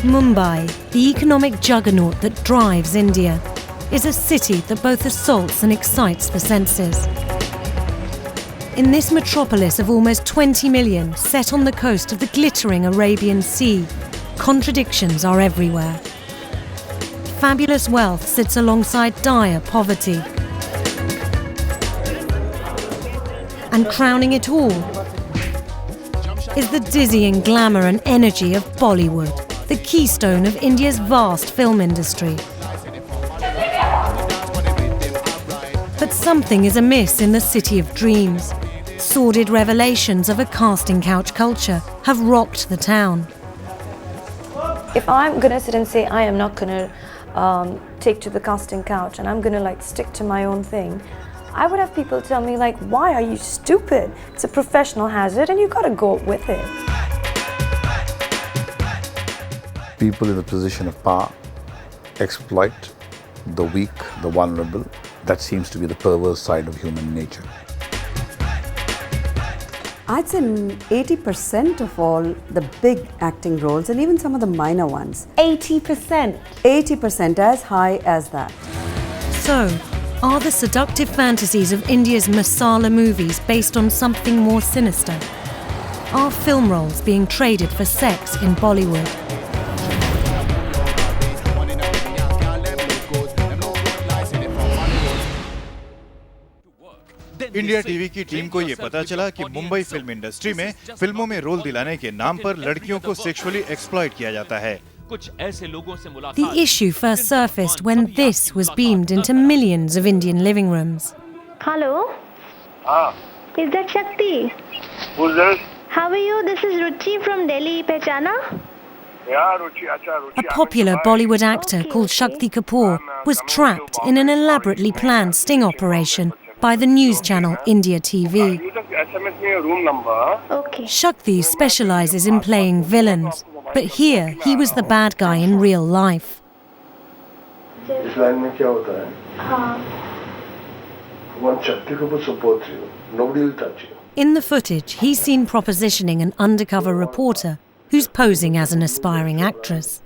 Mumbai, the economic juggernaut that drives India, is a city that both assaults and excites the senses. In this metropolis of almost 20 million, set on the coast of the glittering Arabian Sea, contradictions are everywhere. Fabulous wealth sits alongside dire poverty. And crowning it all is the dizzying glamour and energy of Bollywood, the keystone of India's vast film industry. But something is amiss in the city of dreams. Sordid revelations of a casting couch culture have rocked the town. If I'm going to sit and say I am not going to take to the casting couch and I'm going to stick to my own thing, I would have people tell me why are you stupid? It's a professional hazard and you got to go with it. People in the position of power exploit the weak, the vulnerable. That seems to be the perverse side of human nature. I'd say 80% of all the big acting roles and even some of the minor ones. 80%? 80%, as high as that. So, are the seductive fantasies of India's masala movies based on something more sinister? Are film roles being traded for sex in Bollywood? India TV की team को ये पता चला कि Mumbai film industry में फिल्मों में role दिलाने के नाम पर लड़कियों को सेक्सुअली एक्सप्लॉइट किया जाता है। The issue first surfaced when this was beamed into millions of Indian living rooms. Hello? Is that Shakti? Who's this? How are you? This is Ruchi from Delhi. Pehchana? Yeah, Ruchi, acha, Ruchi. A popular Bollywood actor called Shakti Kapoor was trapped in an elaborately planned sting operation by the news channel India TV. You just SMS me your room number. Okay. Shakti specializes in playing villains, but here he was the bad guy in real life. इस line में क्या होता है? हाँ. One Shakti Kapoor supports you. Nobody will touch you. In the footage, he's seen propositioning an undercover reporter who's posing as an aspiring actress.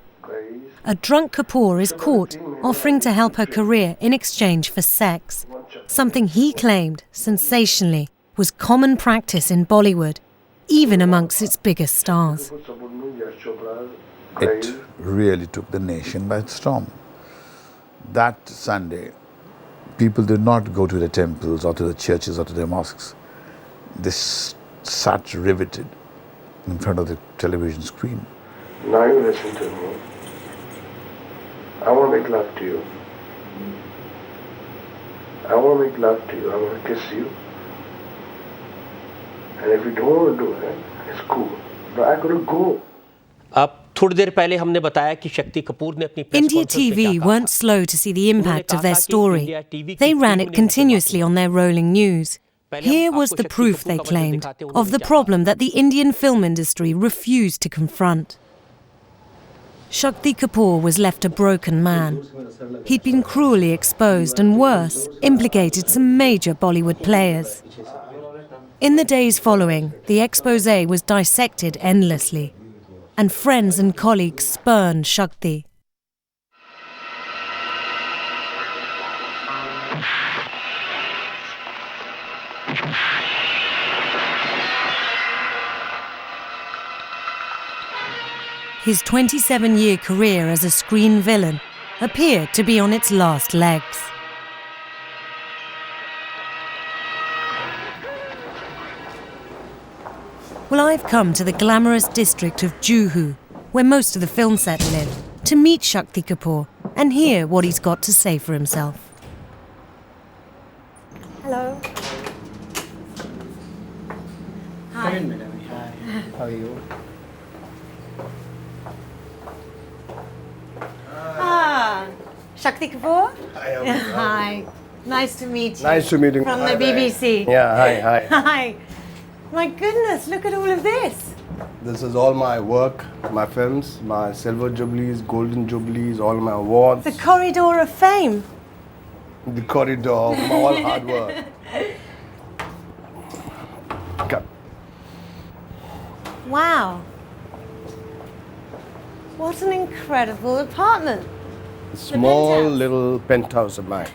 A drunk Kapoor is caught offering to help her career in exchange for sex, something he claimed, sensationally, was common practice in Bollywood, even amongst its biggest stars. It really took the nation by storm. That Sunday, people did not go to the temples or to the churches or to their mosques. They sat riveted in front of the television screen. Now you listen to me. I want to make love to you. I want to make love to you. I want to kiss you. And if you don't want to do it, it's cool. But I gotta go. अब थोड़ी देर पहले हमने बताया कि शक्ति कपूर ने अपनी India TV weren't slow to see the impact of their story. They ran it continuously on their rolling news. Here was the proof, they claimed, of the problem that the Indian film industry refused to confront. Shakti Kapoor was left a broken man. He'd been cruelly exposed and, worse, implicated some major Bollywood players. In the days following, the exposé was dissected endlessly, and friends and colleagues spurned Shakti. His 27-year career as a screen villain appeared to be on its last legs. Well, I've come to the glamorous district of Juhu, where most of the film set live, to meet Shakti Kapoor and hear what he's got to say for himself. Hello. Hi. Come in, madam. Hi. How are you? Shakti Kapoor? Hi. Nice to meet you. Nice to meet you. From the BBC. Yeah, hi. Hi. My goodness, look at all of this. This is all my work, my films, my silver jubilees, golden jubilees, all my awards. The corridor of fame. The corridor, all hard work. Cut. Wow. What an incredible apartment. Small little penthouse of mine.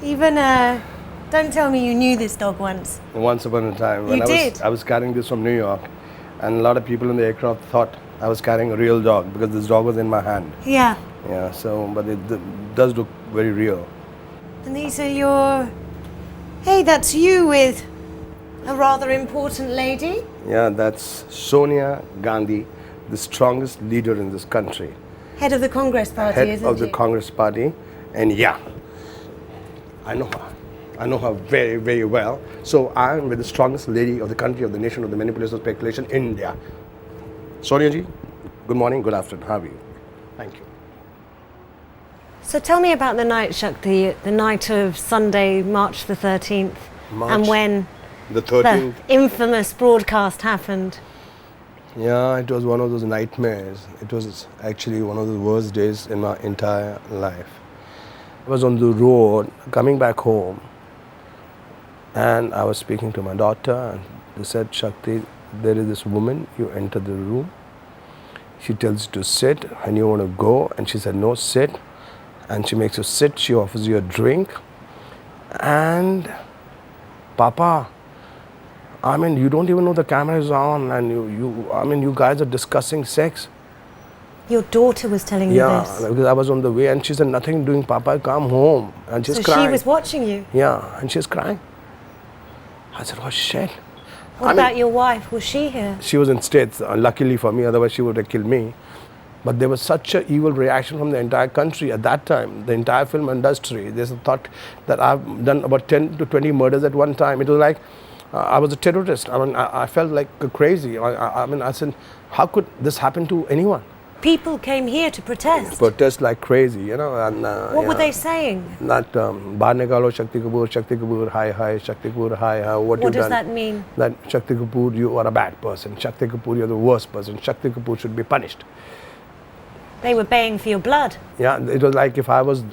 Even, don't tell me you knew this dog once. Once upon a time, when I was carrying this from New York, and a lot of people in the aircraft thought I was carrying a real dog because this dog was in my hand. Yeah. Yeah, so, but it does look very real. And these are your... Hey, that's you with a rather important lady. Yeah, that's Sonia Gandhi, the strongest leader in this country. Head of the Congress Party, Head isn't of the she? Congress Party, and yeah, I know her. I know her very, very well. So I'm with the strongest lady of the country, of the nation, of the many places of speculation, India. Sonia ji, good morning, good afternoon. How are you? Thank you. So tell me about the night, Shakti, the night of Sunday, March the 13th, and when the 13th. the infamous broadcast happened. Yeah, it was one of those nightmares. It was actually one of the worst days in my entire life. I was on the road coming back home, and I was speaking to my daughter, and they said, Shakti, there is this woman, you enter the room, she tells you to sit and you want to go, and she said, no, sit, and she makes you sit, she offers you a drink, and Papa, I mean, you don't even know the camera is on, and you guys are discussing sex. Your daughter was telling you this? Yeah, because I was on the way, and she said, nothing doing, Papa, come home, and she's crying. So she was watching you? Yeah, and she's crying. I said, oh shit. What about your wife? Was she here? She was in States, luckily for me, otherwise she would have killed me. But there was such an evil reaction from the entire country at that time, the entire film industry. They thought that I've done about 10 to 20 murders at one time. It was like I was a terrorist. I mean, I felt like crazy. I said, how could this happen to anyone? People came here to protest? Protest like crazy, you know. And, what were they saying? That, Bahar nikalo, Shakti Kapoor, hi, Shakti Kapoor, hi, what you done? What does that mean? That Shakti Kapoor, you are a bad person. Shakti Kapoor, you're the worst person. Shakti Kapoor should be punished. They were baying for your blood? Yeah, it was like if I was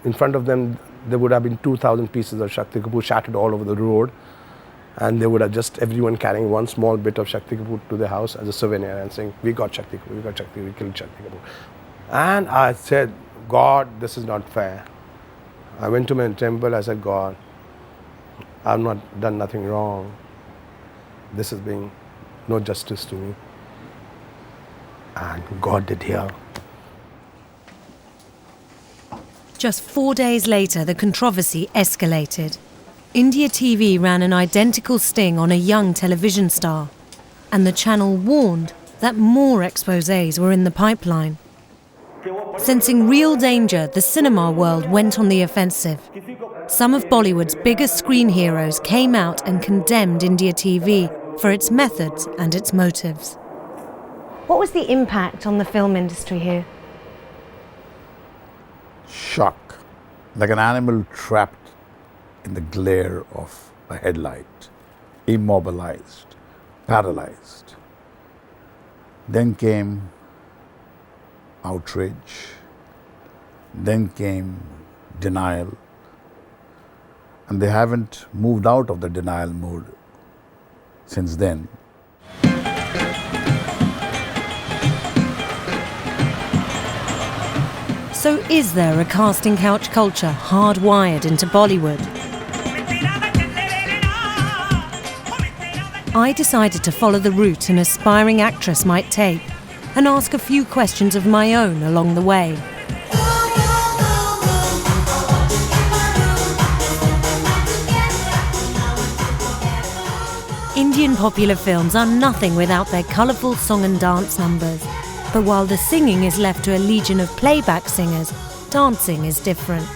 in front of them, there would have been 2,000 pieces of Shakti Kapoor shattered all over the road. And they would have just everyone carrying one small bit of Shakti Kapoor to their house as a souvenir and saying, we got Shakti Kapoor, we got Shakti, we killed Shakti Kapoor. And I said, God, this is not fair. I went to my temple, I said, God, I've not done nothing wrong. This is being no justice to me. And God did hear. Just 4 days later, the controversy escalated. India TV ran an identical sting on a young television star, and the channel warned that more exposés were in the pipeline. Sensing real danger, the cinema world went on the offensive. Some of Bollywood's biggest screen heroes came out and condemned India TV for its methods and its motives. What was the impact on the film industry here? Shock, like an animal trapped in the glare of a headlight, immobilized, paralyzed. Then came outrage, then came denial, and they haven't moved out of the denial mode since then. So is there a casting couch culture hardwired into Bollywood? I decided to follow the route an aspiring actress might take and ask a few questions of my own along the way. Indian popular films are nothing without their colourful song and dance numbers. But while the singing is left to a legion of playback singers, dancing is different.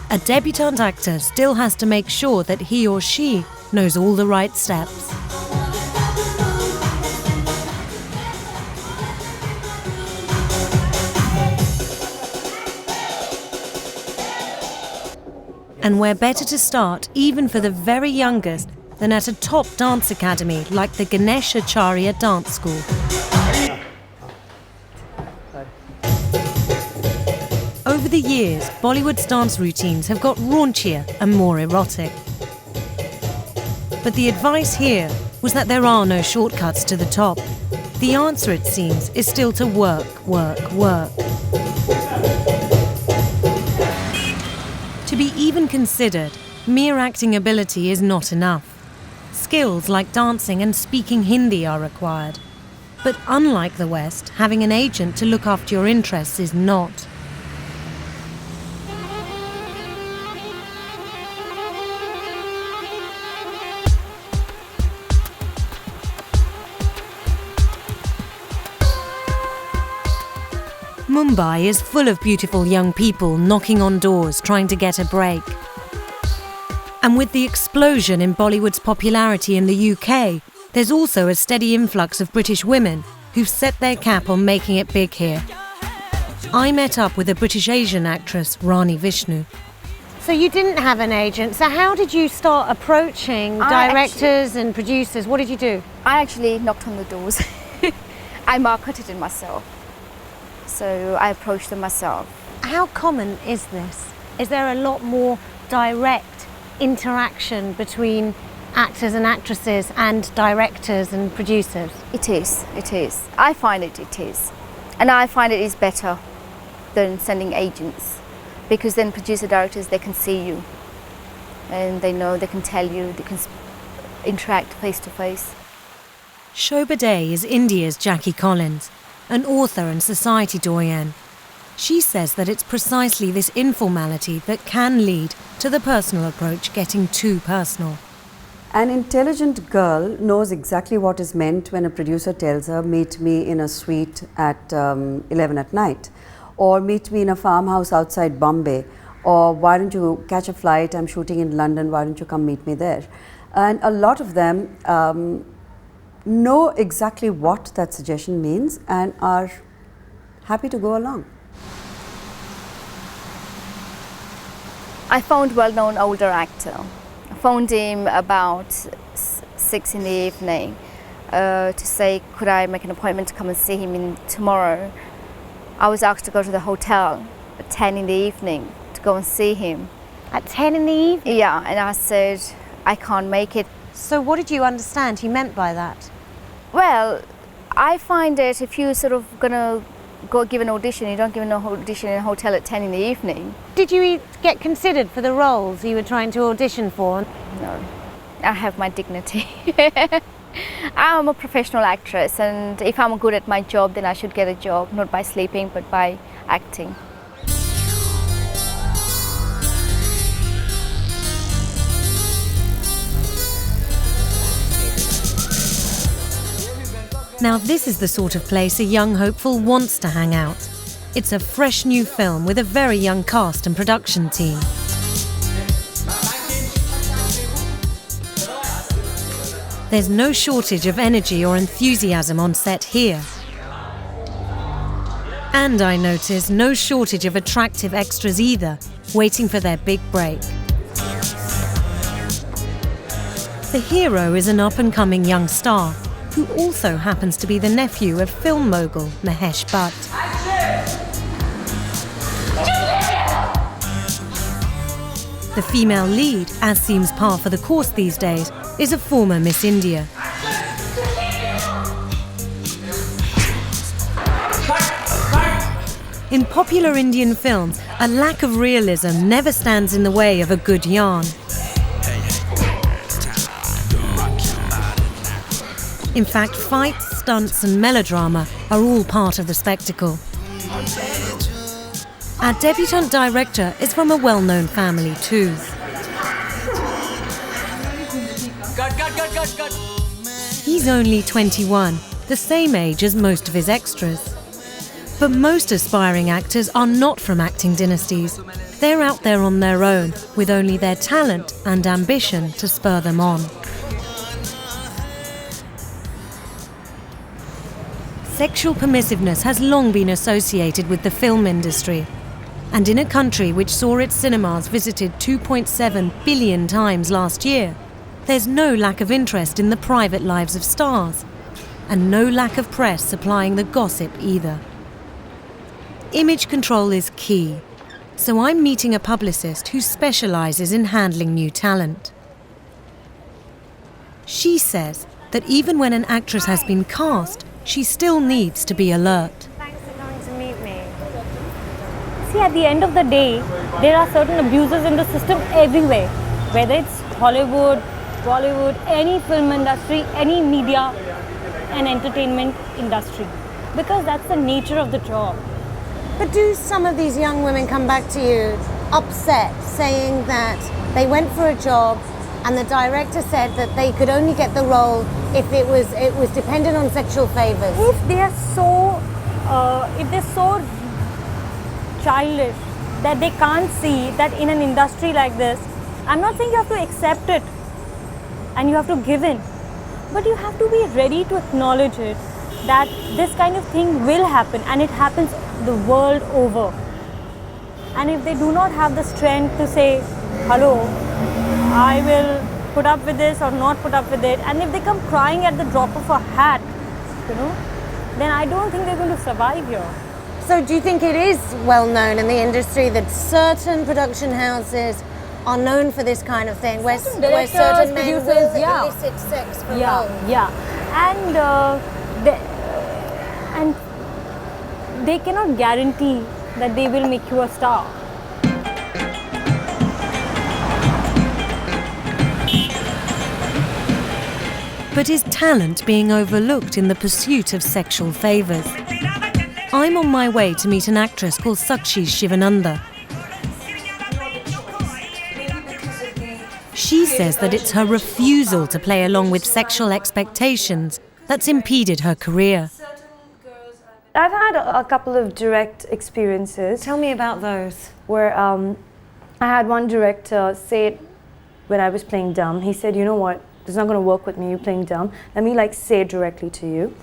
A debutante actor still has to make sure that he or she knows all the right steps. And where better to start, even for the very youngest, than at a top dance academy like the Ganesh Acharya Dance School. Over the years, Bollywood's dance routines have got raunchier and more erotic. But the advice here was that there are no shortcuts to the top. The answer, it seems, is still to work, work, work. To be even considered, mere acting ability is not enough. Skills like dancing and speaking Hindi are required. But unlike the West, having an agent to look after your interests is not. Mumbai is full of beautiful young people knocking on doors trying to get a break. And with the explosion in Bollywood's popularity in the UK, there's also a steady influx of British women who've set their cap on making it big here. I met up with a British Asian actress, Rani Vishnu. So you didn't have an agent, so how did you start approaching directors and producers? What did you do? I actually knocked on the doors. I marketed it myself. So I approached them myself. How common is this? Is there a lot more direct interaction between actors and actresses and directors and producers? It is. I find it is. And I find it is better than sending agents, because then producer directors, they can see you and they know, they can tell you, they can interact face to face. Shobha Day is India's Jackie Collins, an author and society doyen. She says that it's precisely this informality that can lead to the personal approach getting too personal. An intelligent girl knows exactly what is meant when a producer tells her, meet me in a suite at 11 at night, or meet me in a farmhouse outside Bombay, or why don't you catch a flight, I'm shooting in London, why don't you come meet me there? And a lot of them know exactly what that suggestion means and are happy to go along. I found a well-known older actor. I phoned him about 6 in the evening to say, could I make an appointment to come and see him tomorrow? I was asked to go to the hotel at 10 in the evening to go and see him. At 10 in the evening? Yeah, and I said, I can't make it. So what did you understand he meant by that? Well, I find that if you're sort of going to go give an audition, you don't give an audition in a hotel at 10 in the evening. Did you get considered for the roles you were trying to audition for? No, I have my dignity. I'm a professional actress, and if I'm good at my job, then I should get a job, not by sleeping, but by acting. Now this is the sort of place a young hopeful wants to hang out. It's a fresh new film with a very young cast and production team. There's no shortage of energy or enthusiasm on set here. And I notice no shortage of attractive extras either, waiting for their big break. The hero is an up-and-coming young star, who also happens to be the nephew of film mogul Mahesh Bhatt. The female lead, as seems par for the course these days, is a former Miss India. In popular Indian films, a lack of realism never stands in the way of a good yarn. In fact, fights, stunts and melodrama are all part of the spectacle. Our debutante director is from a well-known family too. He's only 21, the same age as most of his extras. But most aspiring actors are not from acting dynasties. They're out there on their own, with only their talent and ambition to spur them on. Sexual permissiveness has long been associated with the film industry. And in a country which saw its cinemas visited 2.7 billion times last year, there's no lack of interest in the private lives of stars, and no lack of press supplying the gossip either. Image control is key, so I'm meeting a publicist who specialises in handling new talent. She says that even when an actress has been cast, she still needs to be alert. Thanks for coming to meet me. See, at the end of the day, there are certain abuses in the system everywhere, whether it's Hollywood, Bollywood, any film industry, any media and entertainment industry, because that's the nature of the job. But do some of these young women come back to you upset, saying that they went for a job and the director said that they could only get the role if it was dependent on sexual favours? If they're so childish that they can't see that in an industry like this, I'm not saying you have to accept it and you have to give in, but you have to be ready to acknowledge it, that this kind of thing will happen, and it happens the world over. And if they do not have the strength to say, hello, I will put up with this or not put up with it, and if they come crying at the drop of a hat, then I don't think they're going to survive here. So do you think it is well known in the industry that certain production houses are known for this kind of thing, where certain men will elicit sex for roles? Yeah. And they cannot guarantee that they will make you a star. But is talent being overlooked in the pursuit of sexual favours? I'm on my way to meet an actress called Sakshi Shivananda. She says that it's her refusal to play along with sexual expectations that's impeded her career. I've had a couple of direct experiences. Tell me about those. Where I had one director say it when I was playing dumb. He said, you know what, it's not going to work with me, you playing dumb. Let me say it directly to you,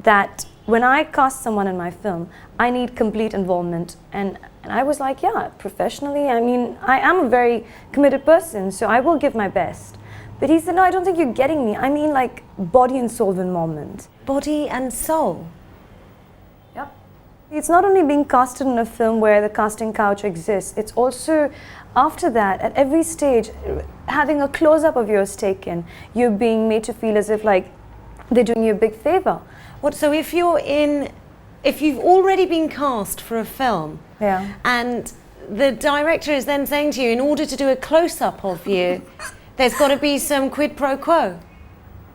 that when I cast someone in my film, I need complete involvement. And I was like, yeah, professionally, I mean, I am a very committed person, so I will give my best. But he said, no, I don't think you're getting me. I mean like body and soul involvement. Body and soul? Yep. It's not only being casted in a film where the casting couch exists, it's also after that, at every stage, having a close-up of yours taken, you're being made to feel as if like they're doing you a big favor. What, so if you've already been cast for a film, yeah, and the director is then saying to you, in order to do a close-up of you, there's got to be some quid pro quo.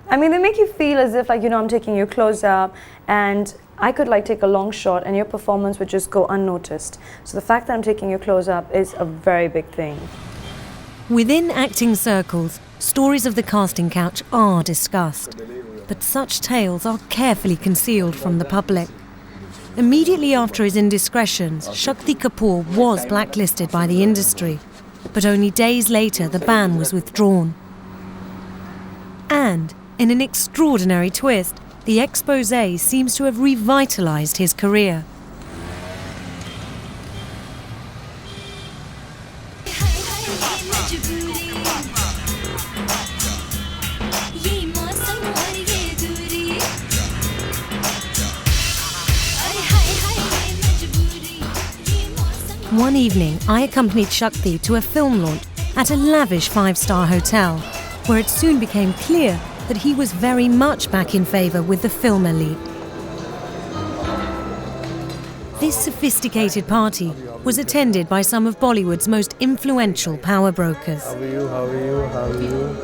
I mean, they make you feel as if like, I'm taking your close up and I could like take a long shot and your performance would just go unnoticed. So the fact that I'm taking your close up is a very big thing. Within acting circles, stories of the casting couch are discussed, but such tales are carefully concealed from the public. Immediately after his indiscretions, Shakti Kapoor was blacklisted by the industry, but only days later the ban was withdrawn. And, in an extraordinary twist, the exposé seems to have revitalised his career. One evening, I accompanied Shakti to a film launch at a lavish 5-star hotel, where it soon became clear that he was very much back in favour with the film elite. This sophisticated party was attended by some of Bollywood's most influential power brokers. How are you?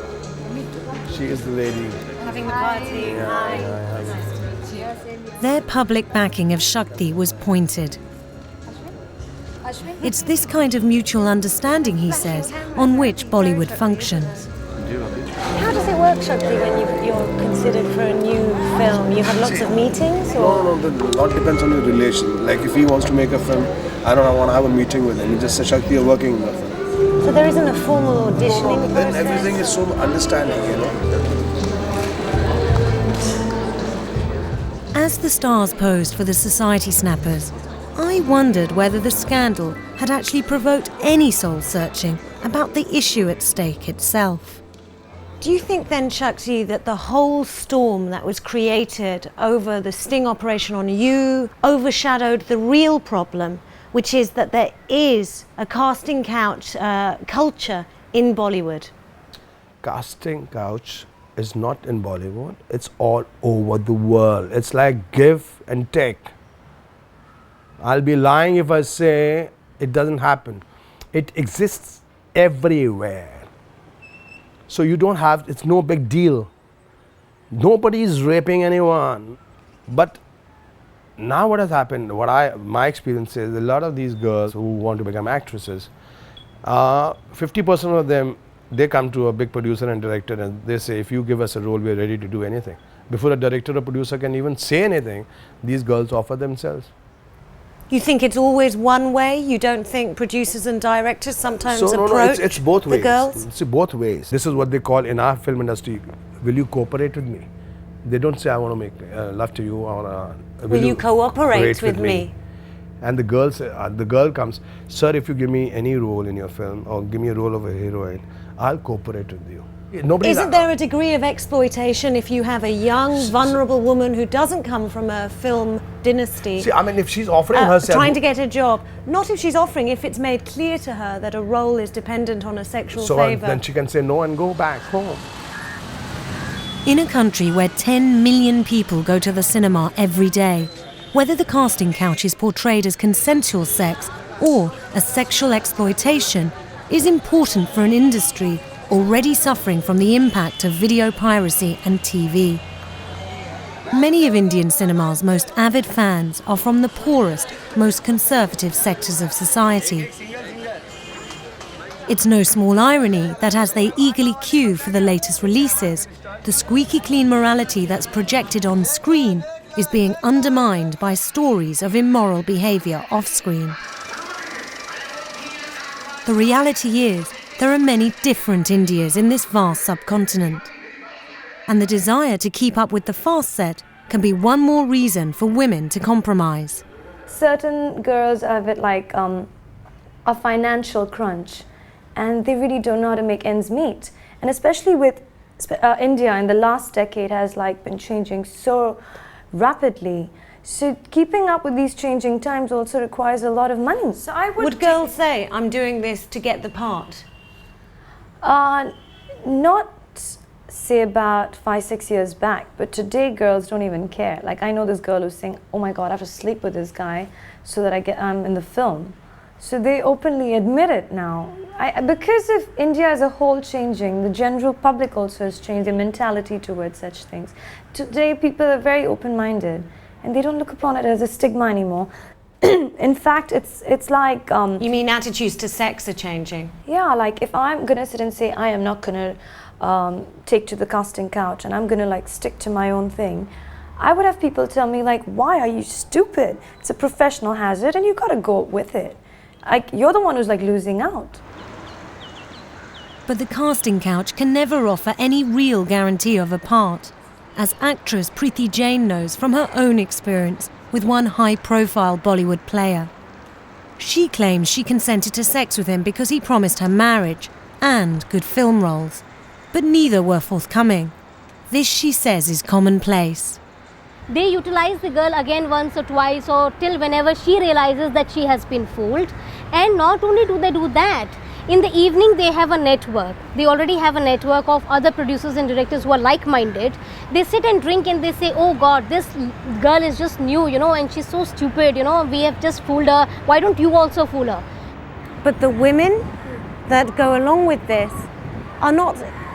She is the lady. Having the party. Their public backing of Shakti was pointed. It's this kind of mutual understanding, he says, on which Bollywood functions. How does it work, Shakti, when you're considered for a new film? You have lots of meetings? Or? No, a lot depends on your relation. Like if he wants to make a film, I want to have a meeting with him. He just says, Shakti, you're working in the film. So there isn't a formal auditioning process? Then everything is so understanding, As the stars posed for the Society Snappers, I wondered whether the scandal had actually provoked any soul-searching about the issue at stake itself. Do you think then, Shakti, that the whole storm that was created over the sting operation on you overshadowed the real problem, which is that there is a casting couch culture in Bollywood? Casting couch is not in Bollywood, it's all over the world. It's like give and take. I'll be lying if I say it doesn't happen. It exists everywhere. So you don't have, it's no big deal. Nobody is raping anyone. But now what has happened, my experience is a lot of these girls who want to become actresses, 50% of them, they come to a big producer and director and they say, if you give us a role, we're ready to do anything. Before a director or producer can even say anything, these girls offer themselves. You think it's always one way? You don't think producers and directors sometimes approach it's both ways. the girls? It's both ways. This is what they call in our film industry, will you cooperate with me? They don't say, I want to make love to you, or will you cooperate with me? And the girl comes, sir, if you give me any role in your film or give me a role of a heroine, I'll cooperate with you. Isn't there a degree of exploitation if you have a young, vulnerable woman who doesn't come from a film dynasty? See, I mean, if she's offering herself, trying to get a job, not if she's offering, if it's made clear to her that a role is dependent on a sexual favour. Then she can say no and go back home. In a country where 10 million people go to the cinema every day, whether the casting couch is portrayed as consensual sex or as sexual exploitation is important for an industry already suffering from the impact of video piracy and TV. Many of Indian cinema's most avid fans are from the poorest, most conservative sectors of society. It's no small irony that as they eagerly queue for the latest releases, the squeaky clean morality that's projected on screen is being undermined by stories of immoral behaviour off-screen. The reality is, there are many different Indias in this vast subcontinent. And the desire to keep up with the fast set can be one more reason for women to compromise. Certain girls have it like a financial crunch, and they really don't know how to make ends meet. And especially with India in the last decade has like been changing so rapidly. So keeping up with these changing times also requires a lot of money. So would girls say, I'm doing this to get the part? Not say about 5-6 years back, but today girls don't even care. Like I know this girl who's saying, oh my God, I have to sleep with this guy so that I'm in the film. So they openly admit it now. Because of India as a whole changing, the general public also has changed their mentality towards such things. Today people are very open-minded and they don't look upon it as a stigma anymore. In fact, it's like... you mean attitudes to sex are changing? Yeah, like if I'm going to sit and say I am not going to take to the casting couch and I'm going to like stick to my own thing, I would have people tell me like, why are you stupid? It's a professional hazard and you got to go with it. Like, you're the one who's like losing out. But the casting couch can never offer any real guarantee of a part, as actress Preeti Jain knows from her own experience with one high-profile Bollywood player. She claims she consented to sex with him because he promised her marriage and good film roles, but neither were forthcoming. This, she says, is commonplace. They utilize the girl again once or twice or till whenever she realizes that she has been fooled. And not only do they do that, in the evening they have a network. They already have a network of other producers and directors who are like-minded. They sit and drink and they say, oh God, this girl is just new, and she's so stupid, we have just fooled her. Why don't you also fool her? But the women that go along with this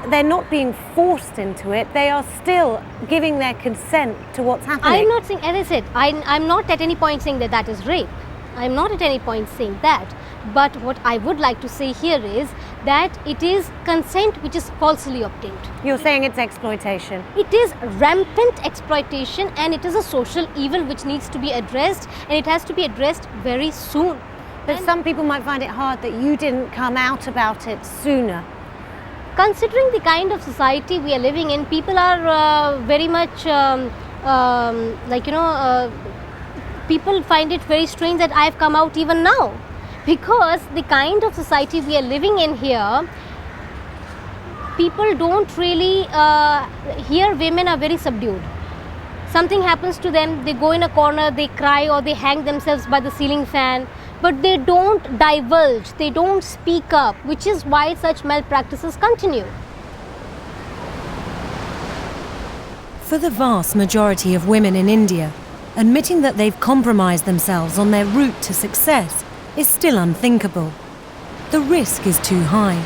they're not being forced into it. They are still giving their consent to what's happening. I'm not saying, as I said, I'm not at any point saying that is rape. I'm not at any point saying that. But what I would like to say here is that it is consent which is falsely obtained. You're saying it's exploitation? It is rampant exploitation and it is a social evil which needs to be addressed, and it has to be addressed very soon. But some people might find it hard that you didn't come out about it sooner. Considering the kind of society we are living in, people are very much people find it very strange that I've come out even now. Because the kind of society we are living in here, people don't really, here women are very subdued. Something happens to them, they go in a corner, they cry or they hang themselves by the ceiling fan, but they don't divulge, they don't speak up, which is why such malpractices continue. For the vast majority of women in India, admitting that they've compromised themselves on their route to success is still unthinkable. The risk is too high.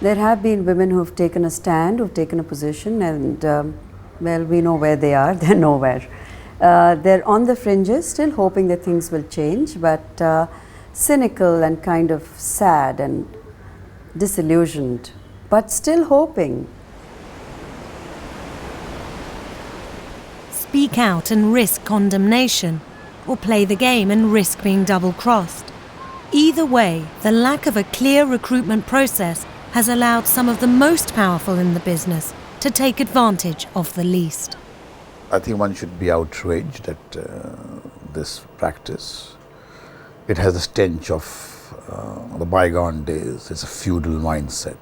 There have been women who have taken a stand, who have taken a position, and well, we know where they are, they're nowhere. They're on the fringes, still hoping that things will change, but cynical and kind of sad and disillusioned, but still hoping. Speak out and risk condemnation, or play the game and risk being double-crossed. Either way, the lack of a clear recruitment process has allowed some of the most powerful in the business to take advantage of the least. I think one should be outraged at this practice. It has the stench of the bygone days. It's a feudal mindset.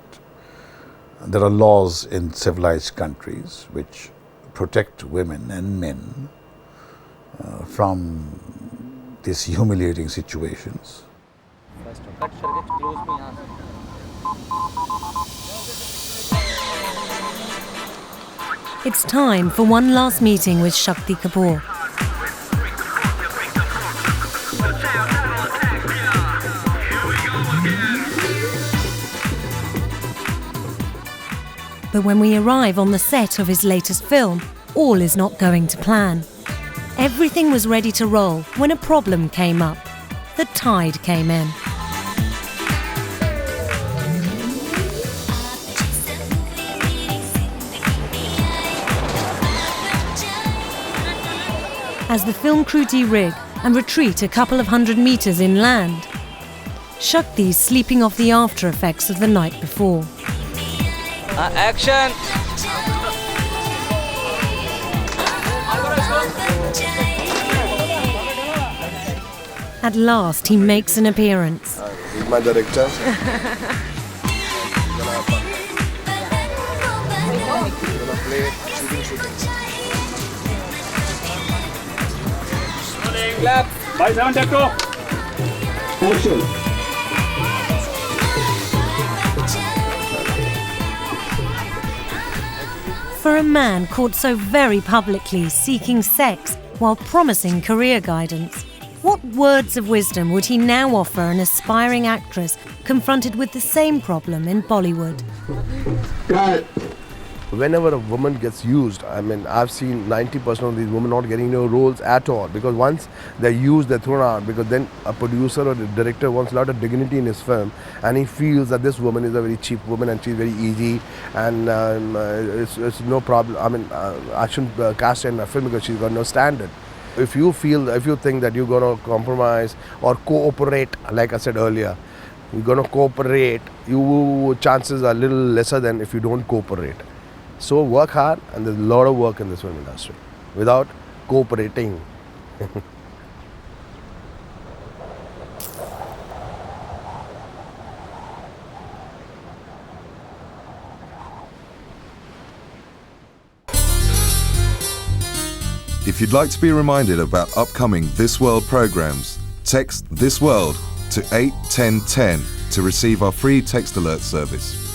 There are laws in civilized countries which protect women and men from these humiliating situations. It's time for one last meeting with Shakti Kapoor. But when we arrive on the set of his latest film, all is not going to plan. Everything was ready to roll when a problem came up. The tide came in. As the film crew de-rig and retreat a couple of 100 meters inland, Shakti's sleeping off the after effects of the night before. Action! At last, he makes an appearance. My director. For a man caught so very publicly seeking sex while promising career guidance, what words of wisdom would he now offer an aspiring actress confronted with the same problem in Bollywood? Whenever a woman gets used, I mean, I've seen 90% of these women not getting no roles at all, because once they're used, they're thrown out, because then a producer or the director wants a lot of dignity in his film, and he feels that this woman is a very cheap woman and she's very easy, and it's no problem. I mean, I shouldn't cast her in a film because she's got no standard. If you think that you're going to compromise or cooperate, like I said earlier, you're going to cooperate, your chances are a little lesser than if you don't cooperate. So work hard, and there's a lot of work in this film industry without cooperating. If you'd like to be reminded about upcoming This World programs, text This World to 81010 to receive our free text alert service.